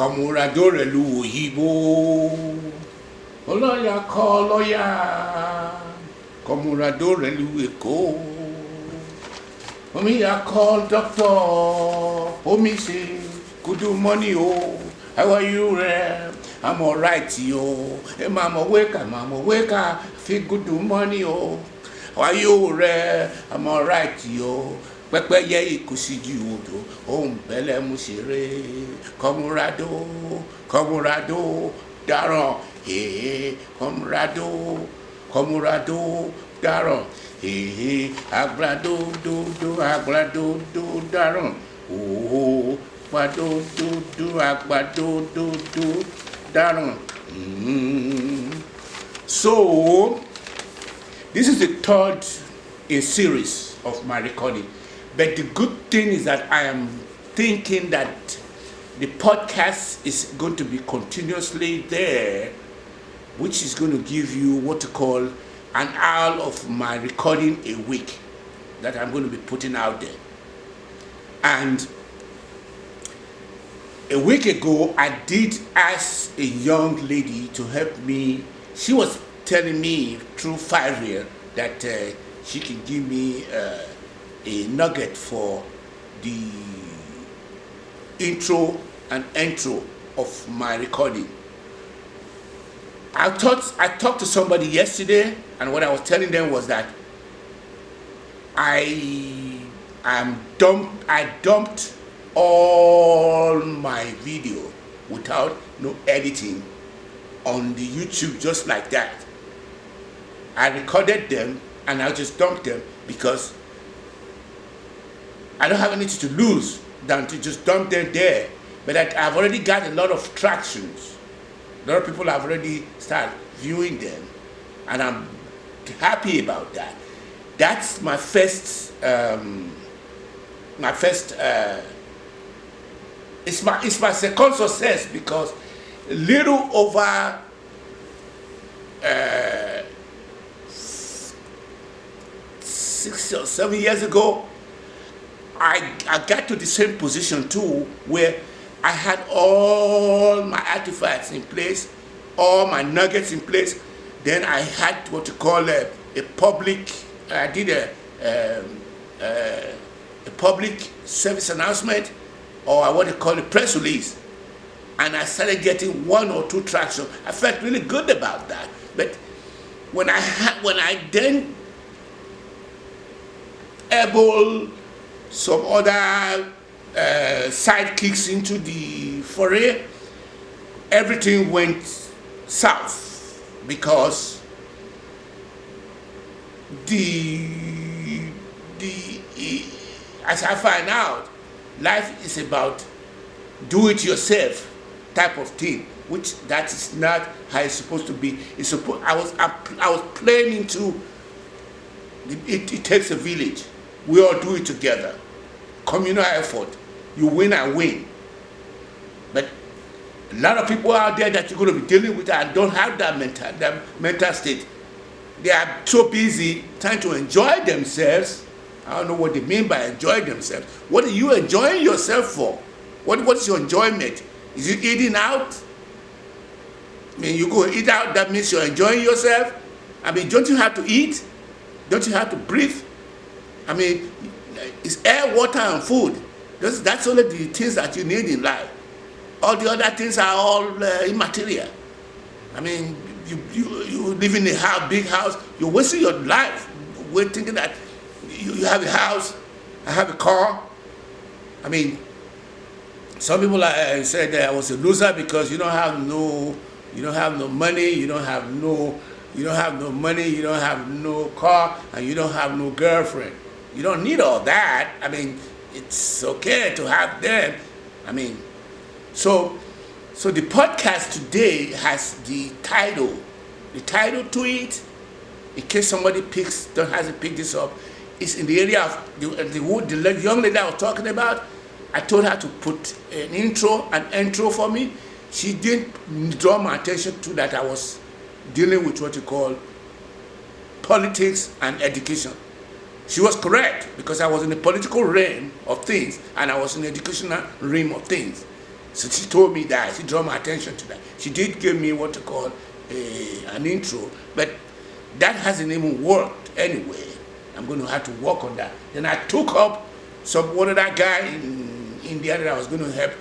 Kọmúradó rẹ̀ lu òyìnbó. Ọlọ́yà kọ́ lọ́yà. Kọmúradó rẹ̀ lu Èkó. Omiya call doctor. Omi say, good morning, oh. How are you, I'm alright, yo. Hey, mama, wake up. Feel good morning, oh. How are you, I'm alright, yo. Pẹ́pẹ́ yẹ ìkùsíjú odò, ohun bẹ́lẹ̀ mú ṣeré. Kọmúradó, dáràn, kọmúradó, dáràn. Agbado dáràn. Agbado dáràn. So, this is the third in series of my recording. But the good thing is that I am thinking that the podcast is going to be continuously there, which is going to give you what to call an hour of my recording a week that I'm going to be putting out there. And a week ago, I did ask a young lady to help me. She was telling me through Fiverr that she can give me a nugget for the intro and outro of my recording. I talked to somebody yesterday, and what I was telling them was that I dumped all my video without no editing on the YouTube just like that. I recorded them and I just dumped them because I don't have anything to lose than to just dump them there. But I've already got a lot of tractions. A lot of people have already started viewing them, and I'm happy about that. That's my first. It's my second success because a little over 6 or 7 years ago, I got to the same position too, where I had all my artifacts in place, all my nuggets in place. Then I had what you call a public. I did a public service announcement, or what you call a press release, and I started getting 1 or 2 traction. I felt really good about that. But when I then able some other sidekicks into the foray, everything went south because as I find out, life is about do it yourself type of thing, which that is not how it's supposed to be. I was playing into it takes a village. We all do it together. Communal effort. You win and win. But a lot of people out there that you're going to be dealing with and don't have that mental state. They are so busy trying to enjoy themselves. I don't know what they mean by enjoy themselves. What are you enjoying yourself for? What is your enjoyment? Is it eating out? I mean, you go eat out, that means you're enjoying yourself. I mean, don't you have to eat? Don't you have to breathe? I mean, it's air, water, and food. That's only the things that you need in life. All the other things are all immaterial. I mean, you live in a big house. You're wasting your life. We're thinking that you have a house, I have a car. I mean, some people said that I was a loser because you don't have no money, you don't have no money, you don't have no car, and you don't have no girlfriend. You don't need all that. I mean, it's okay to have them. I mean, so the podcast today has the title to it. In case somebody hasn't picked this up, it's in the area of the young lady I was talking about. I told her to put an intro and outro for me. She didn't draw my attention to that I was dealing with what you call politics and education. She was correct because I was in the political realm of things and I was in the educational realm of things. So she told me that. She drew my attention to that. She did give me what to call an intro, but that hasn't even worked anyway. I'm going to have to work on that. Then I took up one other guy in India that I was going to help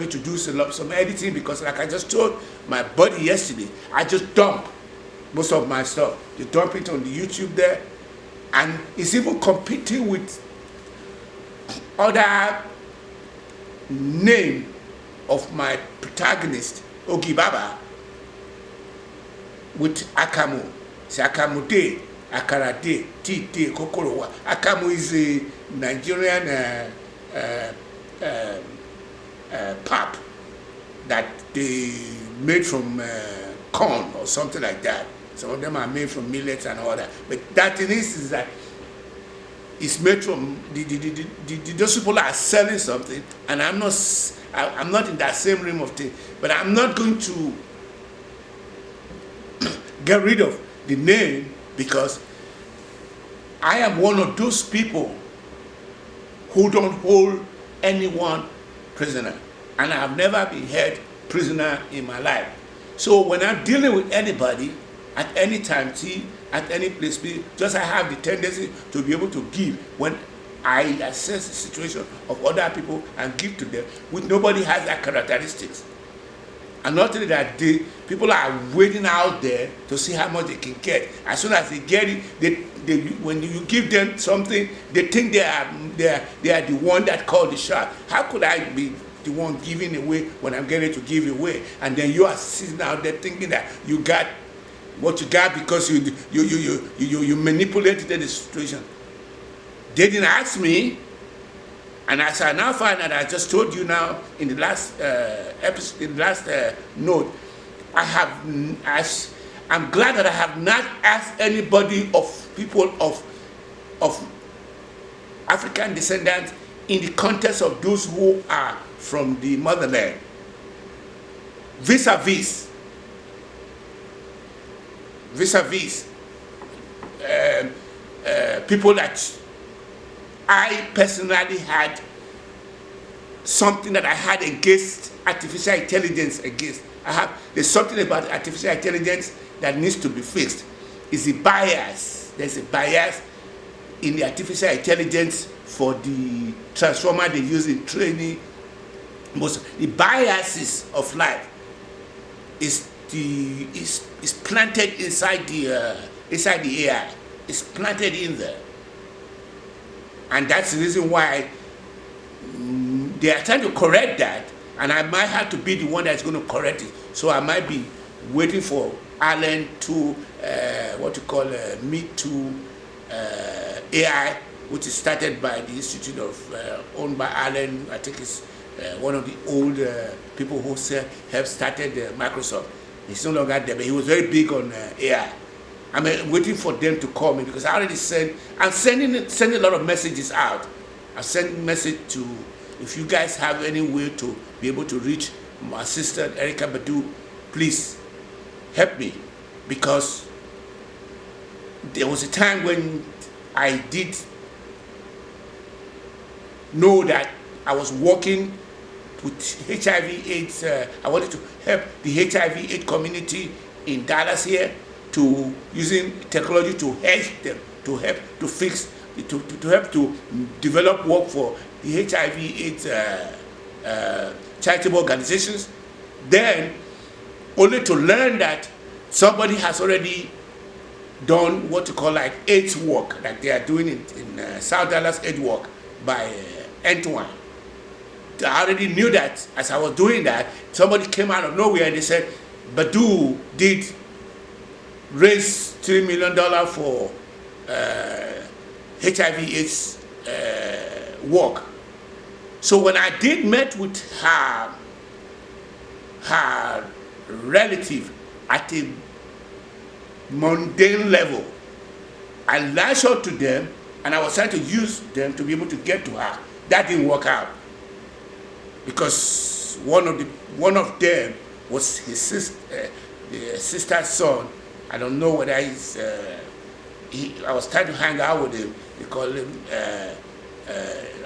me to do some editing, because like I just told my buddy yesterday, I just dump most of my stuff. You dump it on the YouTube there, and it's even competing with other name of my protagonist, Ogi Baba, with Akamu. Say Akamu De, Akara De, Tite, Kokorowa. Akamu is a Nigerian pap that they made from corn or something like that. Some of them are made from millets and all that. But that thing is that it's made from those people are selling something, and I'm not in that same realm of thing. But I'm not going to get rid of the name, because I am one of those people who don't hold anyone prisoner, and I have never been held prisoner in my life. So when I'm dealing with anybody at any time, at any place, just I have the tendency to be able to give when I assess the situation of other people and give to them, which nobody has that characteristics. And not only that, people are waiting out there to see how much they can get. As soon as they get it, when you give them something, they think they are the one that called the shot. How could I be the one giving away when I'm getting to give away? And then you are sitting out there thinking that you got what you got because you manipulated the situation. They didn't ask me. And as I now find out, I just told you now in the last episode, in the last note, I'm glad that I have not asked anybody of people of African descendants in the context of those who are from the motherland, vis-a-vis people that I personally had something that I had against artificial intelligence against. There's something about artificial intelligence that needs to be fixed. It's a bias. There's a bias in the artificial intelligence for the transformer they use in training. The biases of life is planted inside the AI. It's planted in there. And that's the reason why they are trying to correct that, and I might have to be the one that's going to correct it. So I might be waiting for Allen to Me Too AI, which is started by the Institute owned by Allen. I think it's one of the old people who have started Microsoft. He's no longer there, but he was very big on AI. I'm waiting for them to call me, because I already I'm sending a lot of messages out. I've sent a message to, if you guys have any way to be able to reach my sister Erika Badu, please help me, because there was a time when I did know that I was working with HIV/AIDS. I wanted to help the HIV/AIDS community in Dallas here, to using technology to help them, to help to fix, to help to develop work for the HIV/AIDS charitable organizations. Then, only to learn that somebody has already done what you call like AIDS work, like they are doing in South Dallas, AIDS work by Antoine. I already knew that as I was doing that, somebody came out of nowhere and they said, Badu did raise $3 million for HIV/AIDS work. So when I did met with her relative at a mundane level, I lashed out to them, and I was trying to use them to be able to get to her. That didn't work out, because one of them was his sister's son. I don't know whether he's. I was trying to hang out with him. They call him.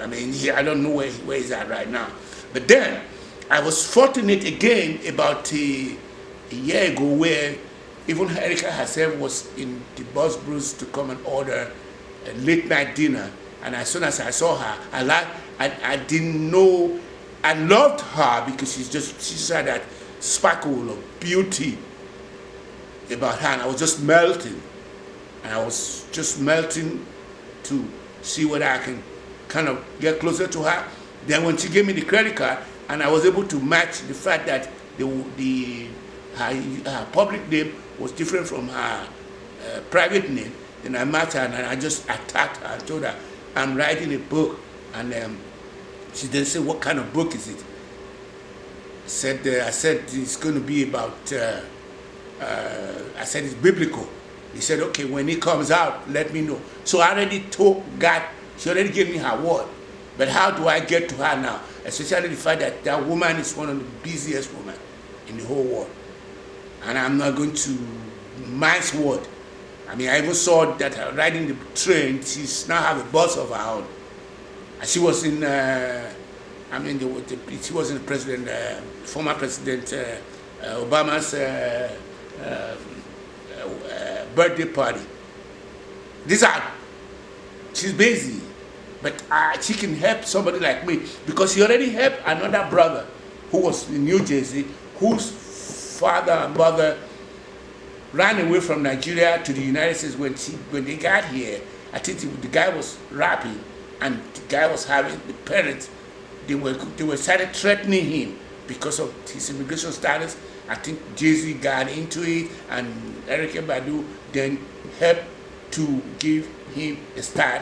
I don't know where he's at right now. But then I was fortunate again about a year ago where even Erica herself was in the Boss Bruce to come and order a late night dinner. And as soon as I saw her, I didn't know, I loved her because she had that sparkle of beauty about her, and I was just melting. And I was just melting to see whether I can kind of get closer to her. Then when she gave me the credit card, and I was able to match the fact that her public name was different from her private name, then I matched her and I just attacked her and told her, I'm writing a book. And she then said, what kind of book is it? I said it's going to be about, I said it's biblical. He said, okay, when it comes out, let me know. So I already told God, she already gave me her word. But how do I get to her now? Especially the fact that that woman is one of the busiest women in the whole world. And I'm not going to mince word. I mean, I even saw that her riding the train, she's now have a bus of her own. And she was in, she was in the president, former President Obama's birthday party. She's busy, but she can help somebody like me because she already helped another brother who was in New Jersey, whose father and mother ran away from Nigeria to the United States. When they got here, I think the guy was rapping, and the guy was having the parents. They were started threatening him because of his immigration status. I think Jay-Z got into it, and Erykah Badu then helped to give him a start